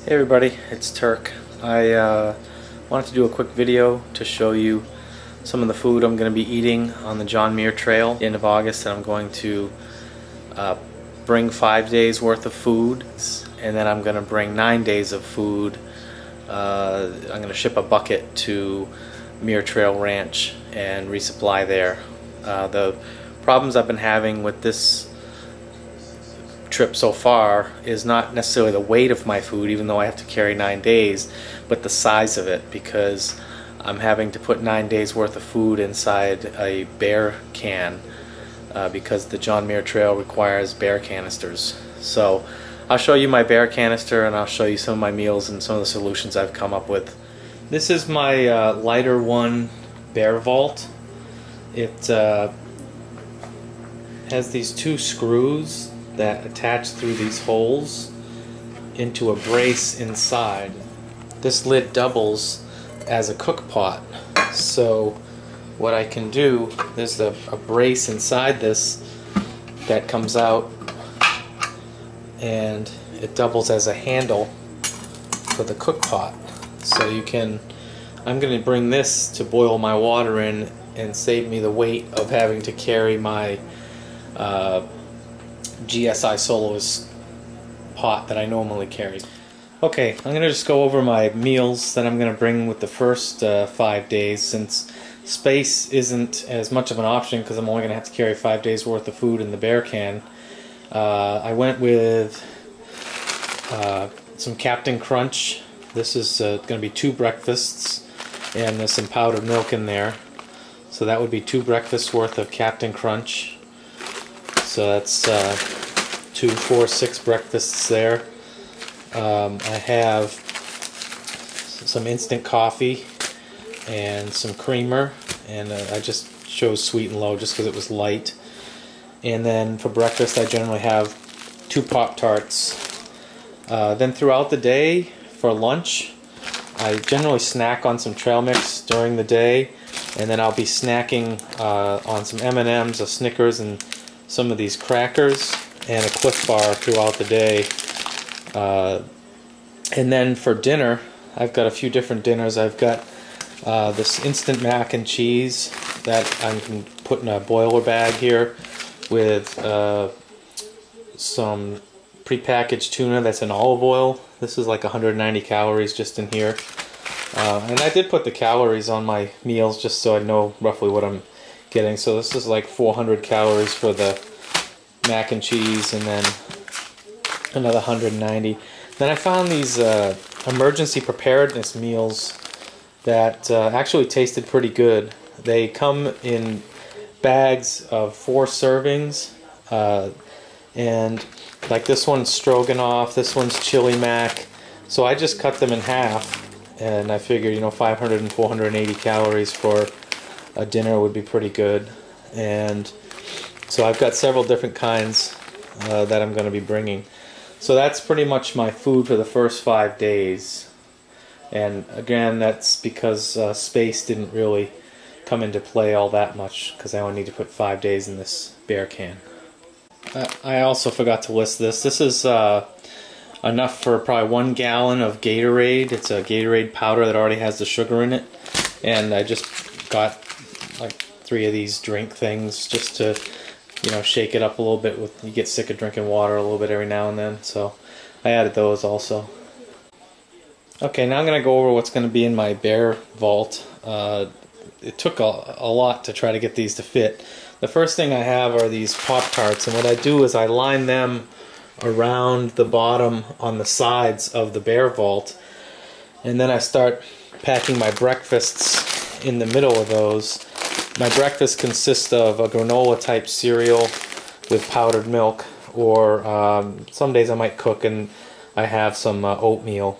Hey everybody, it's Turk. I wanted to do a quick video to show you some of the food I'm going to be eating on the John Muir Trail at the end of August, and I'm going to bring 5 days worth of food, and then I'm going to bring 9 days of food. I'm going to ship a bucket to Muir Trail Ranch and resupply there. The problems I've been having with this trip so far is not necessarily the weight of my food, even though I have to carry 9 days, but the size of it, because I'm having to put 9 days worth of food inside a bear can because the John Muir Trail requires bear canisters. So I'll show you my bear canister, and I'll show you some of my meals and some of the solutions I've come up with. This is my lighter one bear vault. It has these two screws that attach through these holes into a brace inside. This lid doubles as a cook pot. So what I can do, there's a brace inside this that comes out, and it doubles as a handle for the cook pot. So you can, I'm going to bring this to boil my water in and save me the weight of having to carry my GSI Soloist pot that I normally carry. Okay, I'm going to just go over my meals that I'm going to bring with the first 5 days, since space isn't as much of an option because I'm only going to have to carry 5 days worth of food in the bear can. I went with some Captain Crunch. This is going to be 2 breakfasts, and there's some powdered milk in there. So that would be 2 breakfasts worth of Captain Crunch. So that's 2, 4, 6 breakfasts there. I have some instant coffee and some creamer, and I just chose sweet and low just because it was light. And then for breakfast I generally have 2 Pop-Tarts. Then throughout the day for lunch I generally snack on some trail mix during the day, and then I'll be snacking on some M&Ms, a Snickers, and some of these crackers, and a Cliff Bar throughout the day. And then for dinner, I've got a few different dinners. I've got this instant mac and cheese that I can put in a boiler bag here with some prepackaged tuna that's in olive oil. This is like 190 calories just in here. And I did put the calories on my meals just so I know roughly what I'm getting. So this is like 400 calories for the mac and cheese, and then another 190. Then I found these emergency preparedness meals that actually tasted pretty good. They come in bags of 4 servings, and like this one's stroganoff, this one's chili mac. So I just cut them in half, and I figured, 500 and 480 calories for a dinner would be pretty good. And so I've got several different kinds that I'm going to be bringing. So that's pretty much my food for the first 5 days. And again, that's because space didn't really come into play all that much, because I only need to put 5 days in this bear can. I also forgot to list this. This is enough for probably 1 gallon of Gatorade. It's a Gatorade powder that already has the sugar in it. And I just got like 3 of these drink things just to shake it up a little bit. You get sick of drinking water a little bit every now and then, so I added those also. Okay, now I'm going to go over what's going to be in my bear vault. It took a lot to try to get these to fit. The first thing I have are these Pop-Tarts, and what I do is I line them around the bottom on the sides of the bear vault, and then I start packing my breakfasts in the middle of those. My breakfast consists of a granola type cereal with powdered milk, or some days I might cook and I have some oatmeal.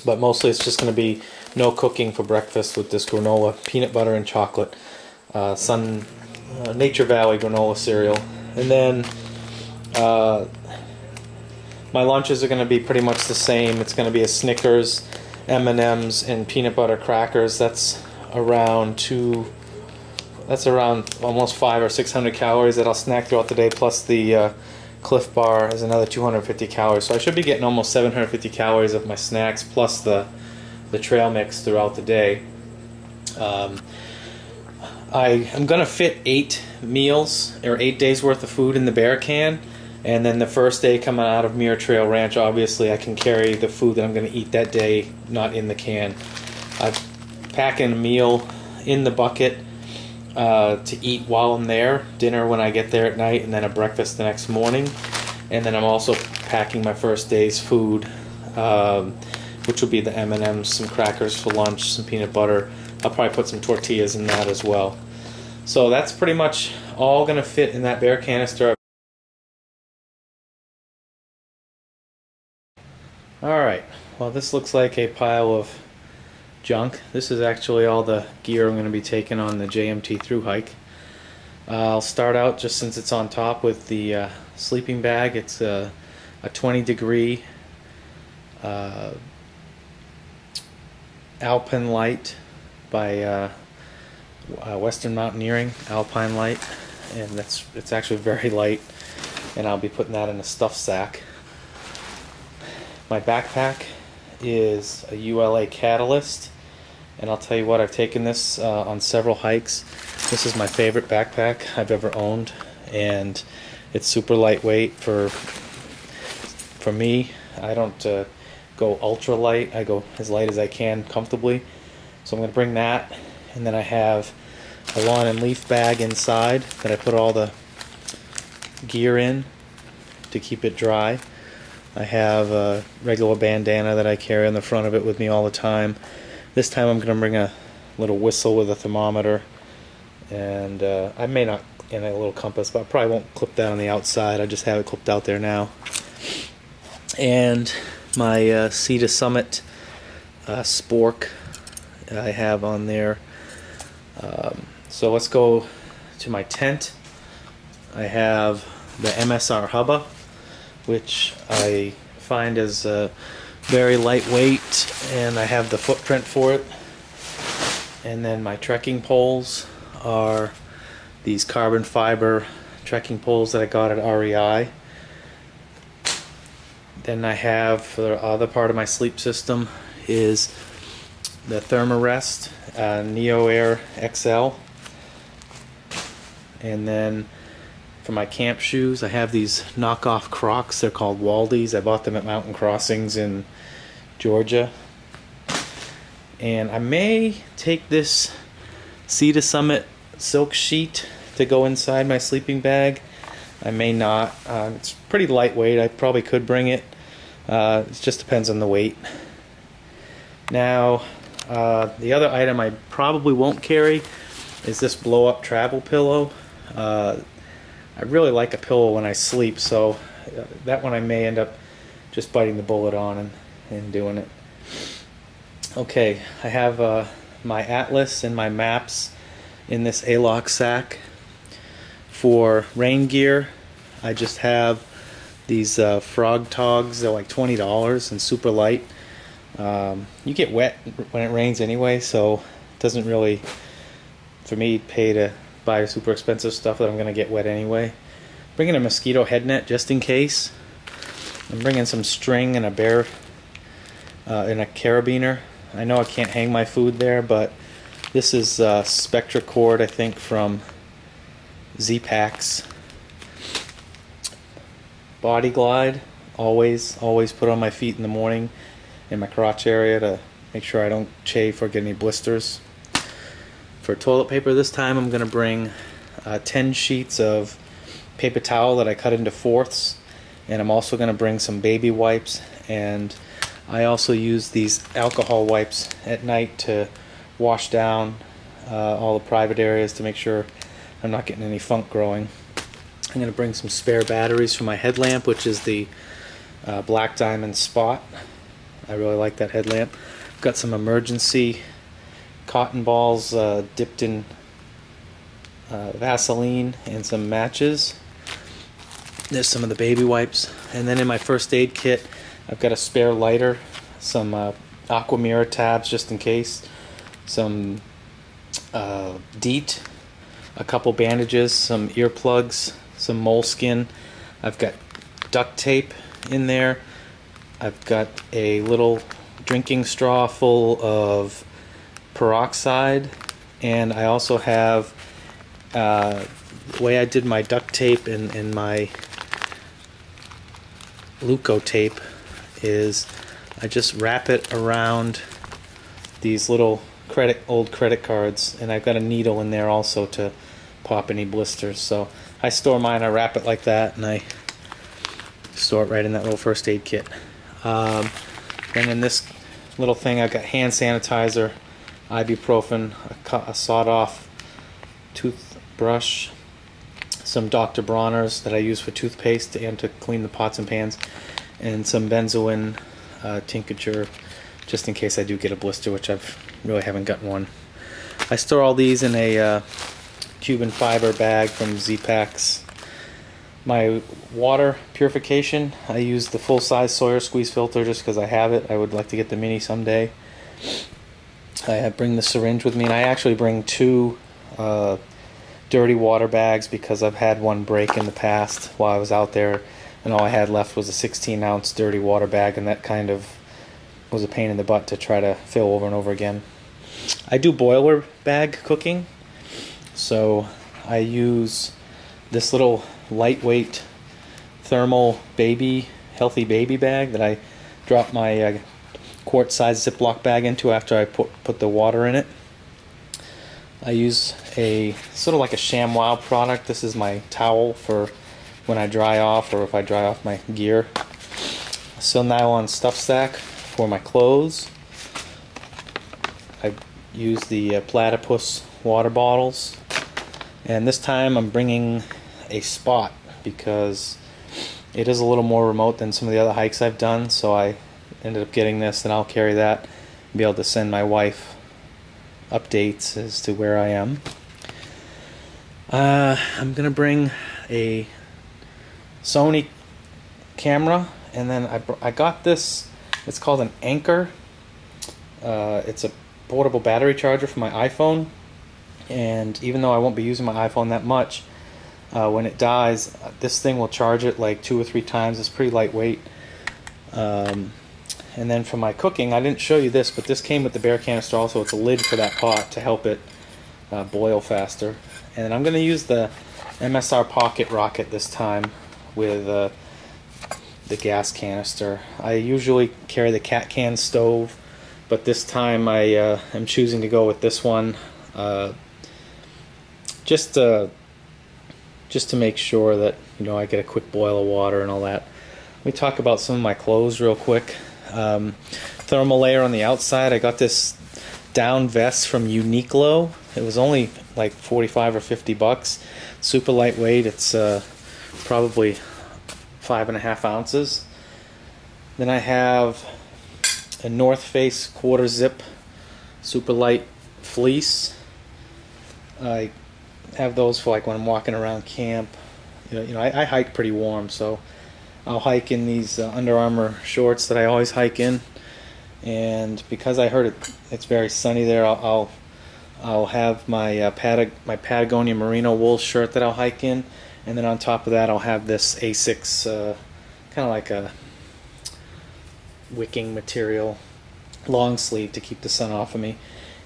But mostly it's just going to be no cooking for breakfast with this granola, peanut butter and chocolate, Nature Valley granola cereal. And then my lunches are going to be pretty much the same. It's going to be a Snickers, M&Ms, and peanut butter crackers. That's around almost 500 or 600 calories that I'll snack throughout the day, plus the Cliff Bar is another 250 calories. So I should be getting almost 750 calories of my snacks plus the trail mix throughout the day. I am going to fit 8 meals or 8 days worth of food in the bear can, and then the first day coming out of Muir Trail Ranch, obviously I can carry the food that I'm going to eat that day not in the can. I pack in a meal in the bucket to eat while I'm there, dinner when I get there at night, and then a breakfast the next morning. And then I'm also packing my first day's food, which will be the M&Ms, some crackers for lunch, some peanut butter. I'll probably put some tortillas in that as well. So that's pretty much all going to fit in that bear canister. Alright, well this looks like a pile of junk. This is actually all the gear I'm going to be taking on the JMT thru hike. I'll start out, just since it's on top, with the sleeping bag. It's a 20-degree Alpine Light by Western Mountaineering, Alpine Light, and it's actually very light, and I'll be putting that in a stuff sack. My backpack is a ULA Catalyst, and I'll tell you what, I've taken this on several hikes. This is my favorite backpack I've ever owned, and it's super lightweight for me. I don't go ultra light, I go as light as I can comfortably. So I'm going to bring that, and then I have a lawn and leaf bag inside that I put all the gear in to keep it dry. I have a regular bandana that I carry on the front of it with me all the time. This time I'm going to bring a little whistle with a thermometer, and I may not, and a little compass, but I probably won't clip that on the outside. I just have it clipped out there now. And my Sea to Summit spork I have on there. So let's go to my tent. I have the MSR Hubba, which I find is very lightweight, and I have the footprint for it. And then my trekking poles are these carbon fiber trekking poles that I got at REI. Then I have, for the other part of my sleep system, is the Thermarest Neo Air XL. And then for my camp shoes, I have these knockoff Crocs. They're called Waldies. I bought them at Mountain Crossings in Georgia. And I may take this Sea to Summit silk sheet to go inside my sleeping bag. I may not. It's pretty lightweight. I probably could bring it. It just depends on the weight. Now, the other item I probably won't carry is this blow-up travel pillow. I really like a pillow when I sleep, so that one I may end up just biting the bullet on and doing it. Okay, I have my atlas and my maps in this A-lock sack. For rain gear, I just have these frog togs. They're like $20 and super light. You get wet when it rains anyway, so it doesn't really, for me, pay to buy super expensive stuff that I'm going to get wet anyway. Bringing a mosquito head net just in case. I'm bringing some string and a bear and a carabiner. I know I can't hang my food there, but this is Spectra cord, I think, from Z-Packs. Body Glide, always put on my feet in the morning in my crotch area to make sure I don't chafe or get any blisters. For toilet paper this time, I'm going to bring 10 sheets of paper towel that I cut into fourths, and I'm also going to bring some baby wipes, and I also use these alcohol wipes at night to wash down all the private areas to make sure I'm not getting any funk growing. I'm going to bring some spare batteries for my headlamp, which is the Black Diamond Spot. I really like that headlamp. I've got some emergency cotton balls dipped in Vaseline and some matches. There's some of the baby wipes. And then in my first aid kit, I've got a spare lighter, some Aquamira tabs just in case, some DEET, a couple bandages, some earplugs, some moleskin. I've got duct tape in there. I've got a little drinking straw full of peroxide, and I also have the way I did my duct tape and my Leuco tape is I just wrap it around these little old credit cards, and I've got a needle in there also to pop any blisters. So I store mine, I wrap it like that, and I store it right in that little first aid kit. Then in this little thing I've got hand sanitizer, ibuprofen, a sawed-off toothbrush, some Dr. Bronner's that I use for toothpaste and to clean the pots and pans, and some benzoin tincture just in case I do get a blister, which I've really haven't gotten one. I store all these in a Cuban fiber bag from Z-Packs. My water purification, I use the full-size Sawyer squeeze filter just because I have it. I would like to get the mini someday. I bring the syringe with me, and I actually bring two dirty water bags because I've had one break in the past while I was out there, and all I had left was a 16-ounce dirty water bag, and that kind of was a pain in the butt to try to fill over and over again. I do boiler bag cooking, so I use this little lightweight thermal healthy baby bag that I drop my quart-sized Ziploc bag into after I put the water in it. I use a sort of like a ShamWow product. This is my towel for when I dry off or if I dry off my gear. A silk nylon stuff sack for my clothes. I use the Platypus water bottles, and this time I'm bringing a spot because it is a little more remote than some of the other hikes I've done, so I ended up getting this, and I'll carry that and be able to send my wife updates as to where I am. I'm gonna bring a Sony camera, and then I got this, it's called an Anchor. It's a portable battery charger for my iPhone, and even though I won't be using my iPhone that much, when it dies, this thing will charge it like 2 or 3 times. It's pretty lightweight. And then for my cooking, I didn't show you this, but this came with the bear canister also. It's a lid for that pot to help it boil faster. And I'm going to use the MSR Pocket Rocket this time with the gas canister. I usually carry the cat can stove, but this time I am choosing to go with this one just to make sure that I get a quick boil of water and all that. Let me talk about some of my clothes real quick. Thermal layer on the outside. I got this down vest from Uniqlo. It was only like 45 or 50 bucks. Super lightweight. It's probably 5.5 ounces. Then I have a North Face quarter zip super light fleece. I have those for like when I'm walking around camp. I hike pretty warm, so I'll hike in these Under Armour shorts that I always hike in, and because I heard it's very sunny there, I'll have my Patagonia merino wool shirt that I'll hike in, and then on top of that I'll have this Asics kind of like a wicking material long sleeve to keep the sun off of me.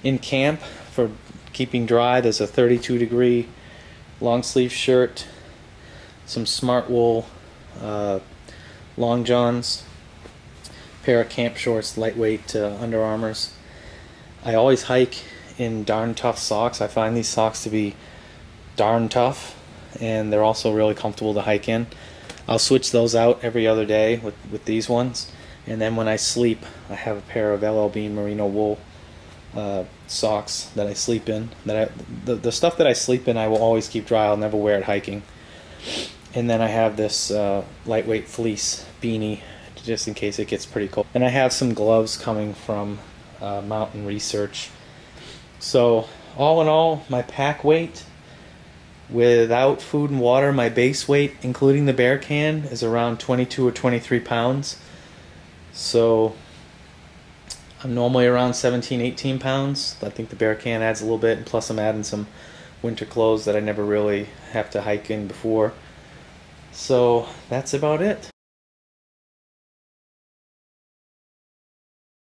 In camp, for keeping dry, there's a 32-degree long sleeve shirt, some smart wool long johns, pair of camp shorts, lightweight Under Armours. I always hike in darn tough socks. I find these socks to be darn tough, and they're also really comfortable to hike in. I'll switch those out every other day with these ones, and then when I sleep I have a pair of LL Bean merino wool socks that I sleep in. The stuff that I sleep in I will always keep dry. I'll never wear it hiking. And then I have this lightweight fleece beanie just in case it gets pretty cold. And I have some gloves coming from Mountain Research. So all in all, my pack weight without food and water, my base weight including the bear can is around 22 or 23 pounds. So I'm normally around 17, 18 pounds. I think the bear can adds a little bit, and plus I'm adding some winter clothes that I never really have to hike in before. So that's about it.